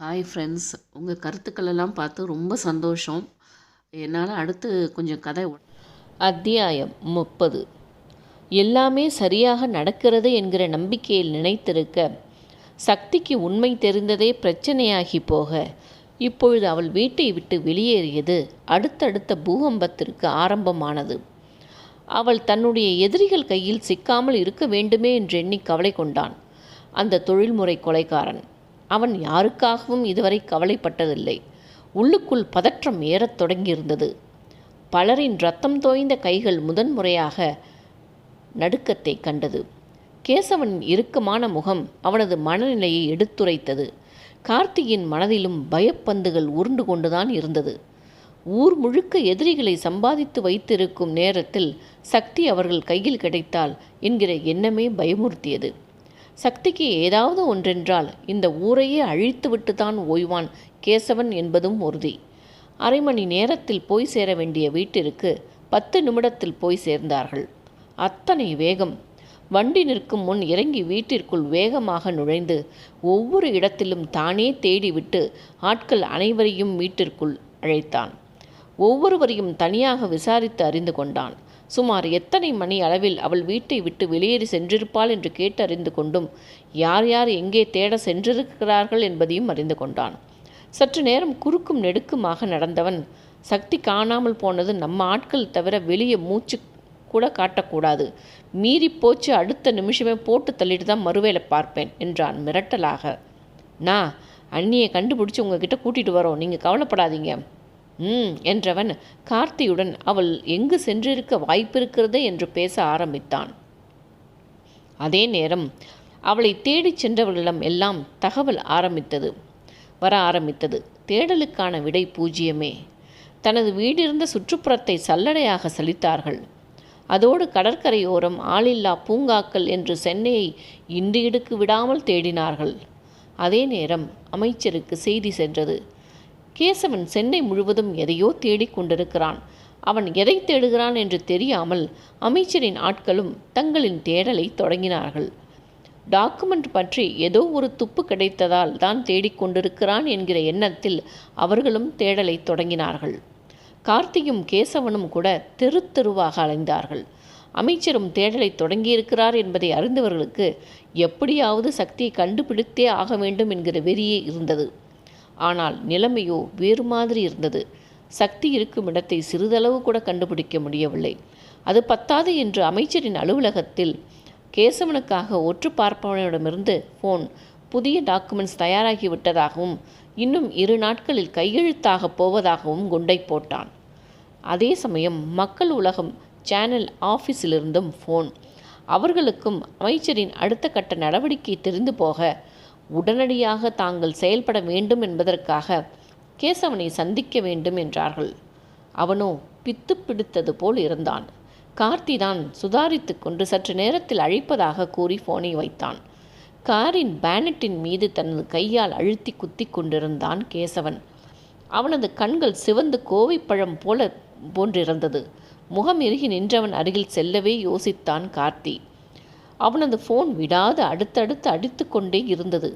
Hi friends, உங்கள் கருத்துக்களெல்லாம் பார்த்து ரொம்ப சந்தோஷம். என்னால் அடுத்து கொஞ்சம் கதை அத்தியாயம் 30. எல்லாமே சரியாக நடக்கிறது என்கிற நம்பிக்கையில் நினைத்திருக்க சக்திக்கு உண்மை தெரிந்ததே பிரச்சனையாகி போக இப்பொழுது அவள் வீட்டை விட்டு வெளியேறியது அடுத்தடுத்த பூகம்பத்திற்கு ஆரம்பமானது. அவள் தன்னுடைய எதிரிகள் கையில் சிக்காமல் இருக்க வேண்டுமே என்று எண்ணி கவலை கொண்டான் அந்த தொழில்முறை கொலைகாரன். அவன் யாருக்காகவும் இதுவரை கவலைப்பட்டதில்லை. உள்ளுக்குள் பதற்றம் ஏறத் தொடங்கியிருந்தது. பலரின் ரத்தம் தோய்ந்த கைகள் முதன்முறையாக நடுக்கத்தை கண்டது. கேசவனின் இறுக்கமான முகம் அவனது மனநிலையை எடுத்துரைத்தது. கார்த்தியின் மனதிலும் பயப்பந்துகள் உருண்டு கொண்டுதான் இருந்தது. ஊர் முழுக்க எதிரிகளை சம்பாதித்து வைத்திருக்கும் நேரத்தில் சக்தி அவர்கள் கையில் கிடைத்தால் என்கிற எண்ணமே பயமுறுத்தியது. சக்திக்கு ஏதாவது ஒன்றென்றால் இந்த ஊரையே அழித்துவிட்டு தான் ஓய்வான் கேசவன் என்பதும் உறுதி. அரை மணி நேரத்தில் போய் சேர வேண்டிய வீட்டிற்கு 10 நிமிடத்தில் போய் சேர்ந்தார்கள். அத்தனை வேகம்! வண்டி நிற்கும் முன் இறங்கி வீட்டிற்குள் வேகமாக நுழைந்து ஒவ்வொரு இடத்திலும் தானே தேடிவிட்டு ஆட்கள் அனைவரையும் வீட்டிற்குள் அழைத்தான். ஒவ்வொருவரையும் தனியாக விசாரித்து அறிந்து கொண்டான். சுமார் எத்தனை மணி அளவில் அவள் வீட்டை விட்டு வெளியேறி சென்றிருப்பாள் என்று கேட்டறிந்து கொண்டும் யார் யார் எங்கே தேட சென்றிருக்கிறார்கள் என்பதையும் அறிந்து கொண்டான். சற்று நேரம் குறுக்கும் நெடுக்குமாக நடந்தவன், சக்தி காணாமல் போனது நம்ம ஆட்கள் தவிர வெளியே மூச்சு கூட காட்டக்கூடாது, மீறி போச்சு அடுத்த நிமிஷமே போட்டு தள்ளிட்டு தான் மறுவேளை பார்ப்பேன் என்றான் மிரட்டலாக. நான் அண்ணியை கண்டுபிடிச்சி உங்ககிட்ட கூட்டிகிட்டு வரோம், நீங்கள் கவலைப்படாதீங்க என்றவன் கார்த்தியுடன் அவள் எங்கு சென்றிருக்க வாய்ப்பிருக்கிறதே என்று பேச ஆரம்பித்தான். அதே நேரம் அவளை தேடிச் சென்றவர்களிடம் எல்லாம் தகவல் வர ஆரம்பித்தது. தேடலுக்கான விடை பூஜ்ஜியமே. தனது வீடிருந்த சுற்றுப்புறத்தை சல்லடையாக சலித்தார்கள். அதோடு கடற்கரையோரம் ஆளில்லா பூங்காக்கள் என்று சென்னையை இண்டு இடுக்கு விடாமல் தேடினார்கள். அதே நேரம் அமைச்சருக்கு செய்தி சென்றது. கேசவன் சென்னை முழுவதும் எதையோ தேடிக்கொண்டிருக்கிறான். அவன் எதை தேடுகிறான் என்று தெரியாமல் அமைச்சரின் ஆட்களும் தங்களின் தேடலை தொடங்கினார்கள். டாக்குமெண்ட் பற்றி ஏதோ ஒரு துப்பு கிடைத்ததால் தான் தேடிக்கொண்டிருக்கிறான் என்கிற எண்ணத்தில் அவர்களும் தேடலை தொடங்கினார்கள். கார்த்தியும் கேசவனும் கூட தெரு தெருவாக அலைந்தார்கள். அமைச்சரும் தேடலை தொடங்கியிருக்கிறார் என்பதை அறிந்தவர்களுக்கு எப்படியாவது சக்தியை கண்டுபிடித்தே ஆக வேண்டும் என்கிற வெறியே இருந்தது. ஆனால் நிலைமையோ வேறு மாதிரி இருந்தது. சக்தி இருக்கும் இடத்தை சிறிதளவு கூட கண்டுபிடிக்க முடியவில்லை. அது பத்தாது என்று அமைச்சரின் அலுவலகத்தில் கேசவனுக்காக ஒற்று பார்ப்பவனிடமிருந்து ஃபோன் புதிய டாக்குமெண்ட்ஸ் தயாராகிவிட்டதாகவும் இன்னும் 2 நாட்களில் கையெழுத்தாக போவதாகவும் குண்டை போட்டான். அதே சமயம் மக்கள் உலகம் சேனல் ஆஃபீஸிலிருந்தும் ஃபோன். அவர்களுக்கும் அமைச்சரின் அடுத்த கட்ட நடவடிக்கை தெரிந்து போக உடனடியாக தாங்கள் செயல்பட வேண்டும் என்பதற்காக கேசவனை சந்திக்க வேண்டும் என்றார்கள். அவனோ பித்து பிடித்தது போல் இருந்தான். கார்த்தி தான் சுதாரித்து கொண்டு சற்று நேரத்தில் அழைப்பதாக கூறி போனை வைத்தான். காரின் பேனட்டின் மீது தனது கையால் அழுத்தி குத்தி கொண்டிருந்தான் கேசவன். அவனது கண்கள் சிவந்து கோவைப்பழம் போன்றிருந்தது. முகம் இறுகி நின்றவன் அருகில் செல்லவே யோசித்தான் கார்த்தி. அவனது ஃபோன் விடாது அடுத்தடுத்து அடித்து கொண்டே இருந்தது.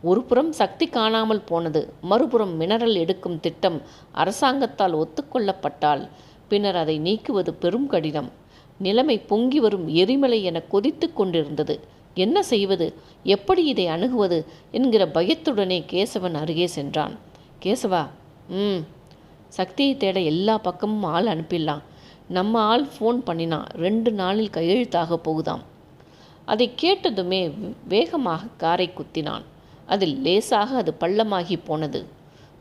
ஒரு புறம் சக்தி காணாமல் போனது, மறுபுறம் மினரல் எடுக்கும் திட்டம் அரசாங்கத்தால் ஒத்துக்கொள்ளப்பட்டால் பின்னர் அதை நீக்குவது பெரும் கடினம். நிலைமை பொங்கி வரும் எரிமலை என கொதித்து கொண்டிருந்தது. என்ன செய்வது, எப்படி இதை அணுகுவது என்கிற பயத்துடனே கேசவன் அருகே சென்றான். கேசவா, சக்தியை தேட எல்லா பக்கமும் ஆள் அனுப்பிடலாம். நம்ம ஆள் ஃபோன் பண்ணினா 2 நாளில் கையெழுத்தாக போகுதாம். அதை கேட்டதுமே வேகமாக காரை குத்தினான். அதில் லேசாக அது பள்ளமாகி போனது.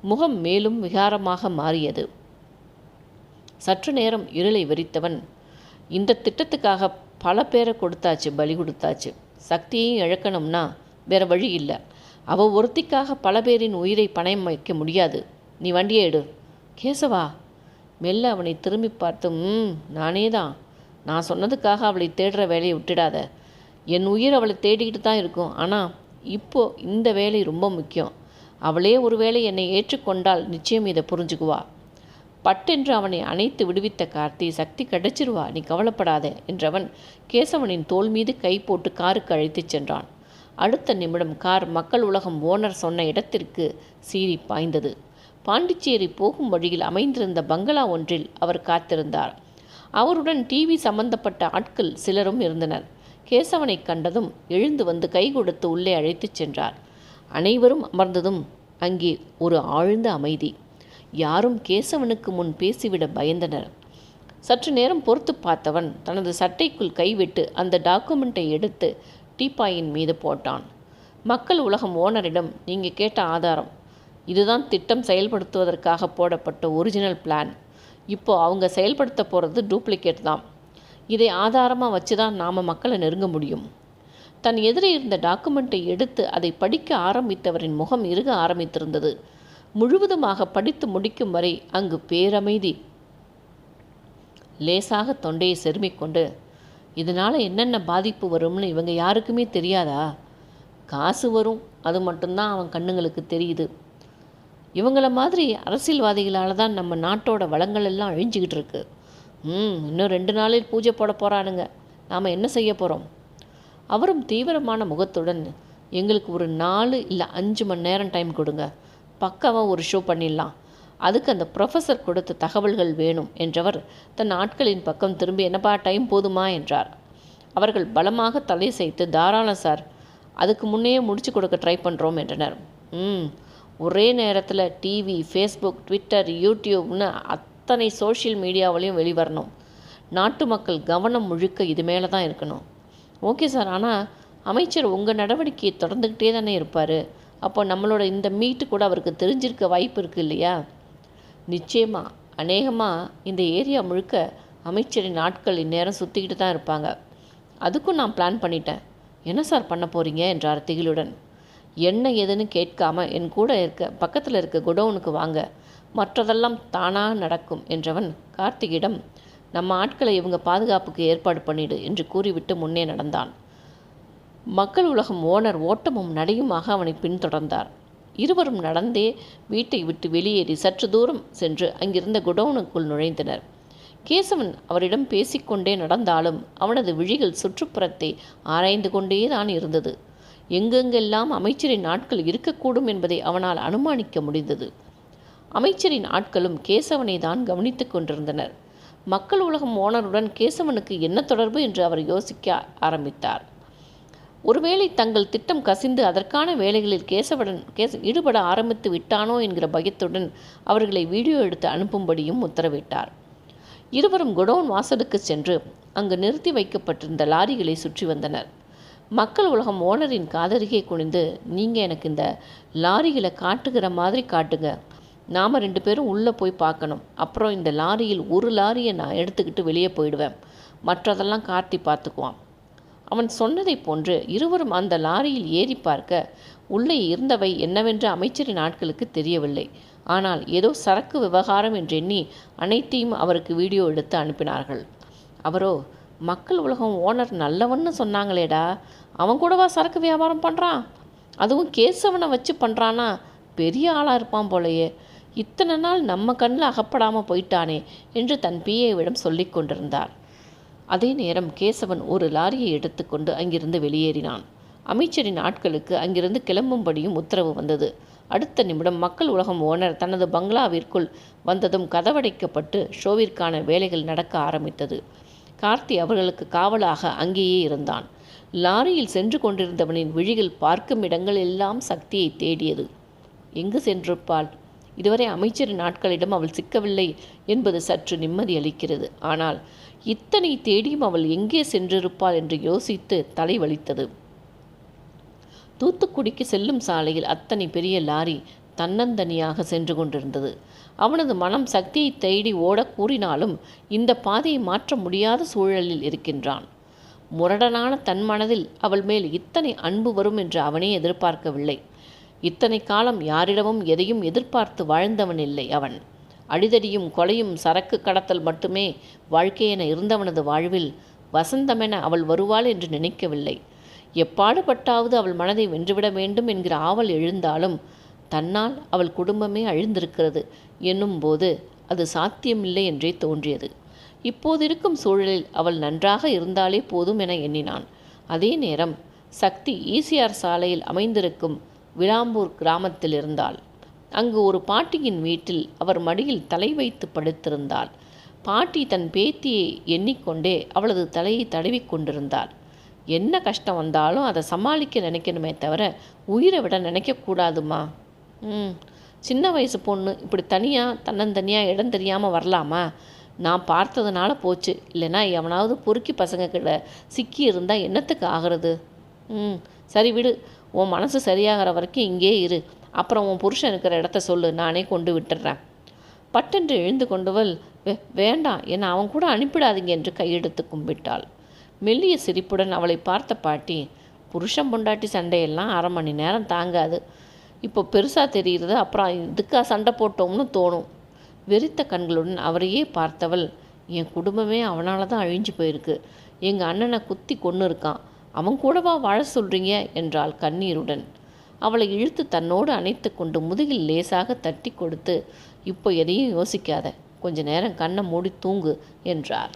முகம் மேலும் விகாரமாக மாறியது. சற்று நேரம் இருளை வெறித்தவன், இந்த திட்டத்துக்காக பல பேரை பலி கொடுத்தாச்சு. சக்தியையும் இழக்கணும்னா வேற வழி இல்லை. அவள் ஒருத்திக்காக பல பேரின் உயிரை பணயம் வைக்க முடியாது. நீ வண்டியை எடு. கேசவா மெல்ல அவனை திரும்பி பார்த்து, நானே தான். நான் சொன்னதுக்காக அவளை தேடுற வேலையை விட்டுடாத. என் உயிர் அவளை தேடிக்கிட்டு தான் இருக்கும். ஆனால் இப்போது இந்த வேலை ரொம்ப முக்கியம். அவளே ஒருவேளை என்னை ஏற்றுக்கொண்டால் நிச்சயம் இதை புரிஞ்சுக்குவா. பட்டென்று அவனை அணைத்து விடுவித்த கார்த்தி, சக்தி கிடைச்சிருவா, நீ கவலைப்படாதே என்றவன் கேசவனின் தோள் மீது கை போட்டு காருக்கு அழைத்துச் சென்றான். அடுத்த நிமிடம் கார் மக்கள் உலகம் ஓனர் சொன்ன இடத்திற்கு சீறி பாய்ந்தது. பாண்டிச்சேரி போகும் வழியில் அமைந்திருந்த பங்களா ஒன்றில் அவர் காத்திருந்தார். அவருடன் டிவி சம்பந்தப்பட்ட ஆட்கள் சிலரும் இருந்தனர். கேசவனை கண்டதும் எழுந்து வந்து கை கொடுத்து உள்ளே அழைத்துச் சென்றார். அனைவரும் அமர்ந்ததும் அங்கே ஒரு ஆழ்ந்த அமைதி. யாரும் கேசவனுக்கு முன் பேசிவிட பயந்தனர். சற்று நேரம் பொறுத்து பார்த்தவன் தனது சட்டைக்குள் கைவிட்டு அந்த டாக்குமெண்ட்டை எடுத்து டீப்பாயின் மீது போட்டான். மக்கள் உலகம் ஓனரிடம், நீங்கள் கேட்ட ஆதாரம் இதுதான், திட்டம் செயல்படுத்துவதற்காக போடப்பட்ட ஒரிஜினல் பிளான். இப்போது அவங்க செயல்படுத்த போகிறது டூப்ளிகேட் தான். இதை ஆதாரமாக வச்சு தான் நாம் மக்களை நெருங்க முடியும். தன் எதிரே இருந்த டாக்குமெண்ட்டை எடுத்து அதை படிக்க ஆரம்பித்தவரின் முகம் இறுக ஆரம்பித்திருந்தது. முழுவதுமாக படித்து முடிக்கும் வரை அங்கு பேரமைதி. லேசாக தொண்டையை செருமிக்கொண்டு, இதனால் என்னென்ன பாதிப்பு வரும்னு இவங்க யாருக்குமே தெரியாதா? காசு வரும், அது மட்டும்தான் அவன் கண்ணுங்களுக்கு தெரியுது. இவங்கள மாதிரி அரசியல்வாதிகளால் தான் நம்ம நாட்டோட வளங்கள் எல்லாம் அழிஞ்சிக்கிட்டு இருக்கு. இன்னும் 2 நாளில் பூஜை போட போகிறானுங்க. நாம் என்ன செய்ய போகிறோம்? அவரும் தீவிரமான முகத்துடன், எங்களுக்கு ஒரு 4 இல்லை 5 மணி நேரம் டைம் கொடுங்க, பக்காவாக ஒரு ஷோ பண்ணிடலாம். அதுக்கு அந்த ப்ரொஃபஸர் கொடுத்த தகவல்கள் வேணும் என்றவர் தன் ஆட்களின் பக்கம் திரும்பி, என்னப்பா டைம் போதுமா என்றார். அவர்கள் பலமாக தலை செய்து, தாராளம் சார், அதுக்கு முன்னே முடிச்சு கொடுக்க ட்ரை பண்ணுறோம் என்றனர். ஒரே நேரத்தில் டிவி, ஃபேஸ்புக், ட்விட்டர், யூடியூப்னு அத்தனை சோஷியல் மீடியாவிலையும் வெளிவரணும். நாட்டு மக்கள் கவனம் முழுக்க இது மேலே தான் இருக்கணும். ஓகே சார், ஆனால் அமைச்சர் உங்கள் நடவடிக்கையை தொடர்ந்துக்கிட்டே தானே இருப்பார். அப்போ நம்மளோட இந்த மீட்டு கூட அவருக்கு தெரிஞ்சிருக்க வாய்ப்பு இருக்குது இல்லையா? நிச்சயமாக, அநேகமாக இந்த ஏரியா முழுக்க அமைச்சரின் ஆட்கள் இந்நேரம் சுற்றிக்கிட்டு தான் இருப்பாங்க. அதுக்கும் நான் பிளான் பண்ணிட்டேன். என்ன சார் பண்ண போகிறீங்க என்றார் திகிலுடன். என்ன ஏதுன்னு கேட்காம என் கூட பக்கத்தில் இருக்க குடவுனுக்கு வாங்க, மற்றதெல்லாம் தானாக நடக்கும் என்றவன் கார்த்திகிடம், நம்ம ஆட்களை இவங்க பாதுகாப்புக்கு ஏற்பாடு பண்ணிடு என்று கூறிவிட்டு முன்னே நடந்தான். மக்கள் உலகம் ஓனர் ஓட்டமும் நடையுமாக அவனை பின்தொடர்ந்தார். இருவரும் நடந்தே வீட்டை விட்டு வெளியேறி சற்று தூரம் சென்று அங்கிருந்த குடவுனுக்குள் நுழைந்தனர். கேசவன் அவரிடம் பேசிக்கொண்டே நடந்தாலும் அவனது விழிகள் சுற்றுப்புறத்தை ஆராய்ந்து கொண்டே தான் இருந்தது. எங்கெங்கெல்லாம் அமைச்சரின் ஆட்கள் இருக்கக்கூடும் என்பதை அவனால் அனுமானிக்க முடிந்தது. அமைச்சரின் ஆட்களும் கேசவனை தான் கவனித்து கொண்டிருந்தனர். மக்கள் உலகம் ஓனருடன் கேசவனுக்கு என்ன தொடர்பு என்று அவர் யோசிக்க ஆரம்பித்தார். ஒருவேளை தங்கள் திட்டம் கசிந்து அதற்கான வேலைகளில் ஈடுபட ஆரம்பித்து விட்டானோ என்கிற பயத்துடன் அவர்களை வீடியோ எடுத்து அனுப்பும்படியும் உத்தரவிட்டார். இருவரும் குடோன் வாசலுக்கு சென்று அங்கு நிறுத்தி வைக்கப்பட்டிருந்த லாரிகளை சுற்றி வந்தனர். மக்கள் உலகம் ஓனரின் காதருகே குனிந்து, நீங்கள் எனக்கு இந்த லாரிகளை காட்டுகிற மாதிரி காட்டுங்க, நாம் 2 பேரும் உள்ளே போய் பார்க்கணும். அப்புறம் இந்த லாரியில் ஒரு லாரியை நான் எடுத்துக்கிட்டு வெளியே போயிடுவேன், மற்றதெல்லாம் கார்த்தி பார்த்துக்குவான். அவன் சொன்னதை போன்று இருவரும் அந்த லாரியில் ஏறி பார்க்க உள்ளே இருந்தவை என்னவென்று அமைச்சரின் ஆட்களுக்கு தெரியவில்லை. ஆனால் ஏதோ சரக்கு விவகாரம் என்றெண்ணி அனைத்தையும் அவருக்கு வீடியோ எடுத்து அனுப்பினார்கள். அவரோ, மக்கள் உலகம் ஓனர் நல்லவன்னு சொன்னாங்களேடா, அவன் கூடவா சரக்கு வியாபாரம் பண்ணுறான்? அதுவும் கேசவனை வச்சு பண்ணுறானா? பெரிய ஆளாக இருப்பான் போலையே, இத்தனை நாள் நம்ம கண்ணில் அகப்படாமல் போயிட்டானே என்று தன் பிஏவிடம் சொல்லி கொண்டிருந்தார். அதே நேரம் கேசவன் ஒரு லாரியை எடுத்துக்கொண்டு அங்கிருந்து வெளியேறினான். அமைச்சரின் ஆட்களுக்கு அங்கிருந்து கிளம்பும்படியும் உத்தரவு வந்தது. அடுத்த நிமிடம் மக்கள் உலகம் ஓனர் தனது பங்களாவிற்குள் வந்ததும் கதவடைக்கப்பட்டு ஷோவிற்கான வேலைகள் நடக்க ஆரம்பித்தது. கார்த்தி அவர்களுக்கு காவலாக அங்கேயே இருந்தான். லாரியில் சென்று கொண்டிருந்தவனின் விழிகள் பார்க்கும் இடங்கள் எல்லாம் சக்தியை தேடியது. எங்கு சென்றிருப்பாள்? இதுவரை அமைச்சரின் ஆட்களிடம் அவள் சிக்கவில்லை என்பது சற்று நிம்மதி அளிக்கிறது. ஆனால் இத்தனை தேடியும் அவள் எங்கே சென்றிருப்பாள் என்று யோசித்து தலை வலித்தது. தூத்துக்குடிக்கு செல்லும் சாலையில் அத்தனை பெரிய லாரி தன்னந்தனியாக சென்று கொண்டிருந்தது. அவனது மனம் சக்தியை தேடி ஓட கூறினாலும் இந்த பாதையை மாற்ற முடியாத சூழலில் இருக்கின்றான். முரடனான தன் மனதில் அவள் மேல் இத்தனை அன்பு வரும் என்று அவனே எதிர்பார்க்கவில்லை. இத்தனை காலம் யாரிடமும் எதையும் எதிர்பார்த்து வாழ்ந்தவன் இல்லை அவன். அடிதடியும் கொலையும் சரக்கு கடத்தல் மட்டுமே வாழ்க்கையென இருந்தவனது வாழ்வில் வசந்தமென அவள் வருவாள் என்று நினைக்கவில்லை. எப்பாடுபட்டாவது அவள் மனதை வென்றுவிட வேண்டும் என்கிற ஆவல் எழுந்தாலும் தன்னால் அவள் குடும்பமே அழிந்திருக்கிறது என்னும் போது அது சாத்தியமில்லை என்றே தோன்றியது. இப்போது இருக்கும் சூழலில் அவள் நன்றாக இருந்தாலே போதும் என எண்ணினான். அதே நேரம் சக்தி ஈசிஆர் சாலையில் அமைந்திருக்கும் விளாம்பூர் கிராமத்தில் இருந்தாள். அங்கு ஒரு பாட்டியின் வீட்டில் அவர் மடியில் தலை வைத்து படுத்திருந்தாள். பாட்டி தன் பேத்தியை எண்ணிக்கொண்டே அவளது தலையை தடவி கொண்டிருந்தாள். என்ன கஷ்டம் வந்தாலும் அதை சமாளிக்க நினைக்கணுமே தவிர உயிரை விட நினைக்கக்கூடாதுமா. சின்ன வயசு பொண்ணு இப்படி தனியாக தன்னந்தனியாக இடம் தெரியாமல் வரலாமா? நான் பார்த்ததுனால போச்சு, இல்லைன்னா எவனாவது பொறுக்கி பசங்க கிட்ட சிக்கி இருந்தால் என்னத்துக்கு ஆகிறது? சரி விடு, உன் மனசு சரியாகிற வரைக்கும் இங்கே இரு. அப்புறம் உன் புருஷன் இருக்கிற இடத்த சொல்லு, நானே கொண்டு விட்டுடுறேன். பட்டென்று எழுந்து கொண்டவள், வேண்டாம், என்னை அவன் கூட அனுப்பிடாதீங்க என்று கையெடுத்து கும்பிட்டாள். மெல்லிய சிரிப்புடன் அவளை பார்த்த பாட்டி, புருஷன் பொண்டாட்டி சண்டையெல்லாம் 1/2 மணி நேரம் தாங்காது. இப்போ பெருசாக தெரிகிறது, அப்புறம் இதுக்காக சண்டை போட்டோம்னு தோணும். வெறித்த கண்களுடன் அவரையே பார்த்தவள், என் குடும்பமே அவனால் தான் அழிஞ்சு போயிருக்கு. எங்கள் அண்ணனை குத்தி கொன்று இருக்கான், அவன் கூடவா வாழ சொல்கிறீங்க என்றாள் கண்ணீருடன். அவளை இழுத்து தன்னோடு அணைத்து கொண்டு முதுகில் லேசாக தட்டி கொடுத்து, இப்போ எதையும் யோசிக்காத, கொஞ்ச நேரம் கண்ணை மூடி தூங்கு என்றார்.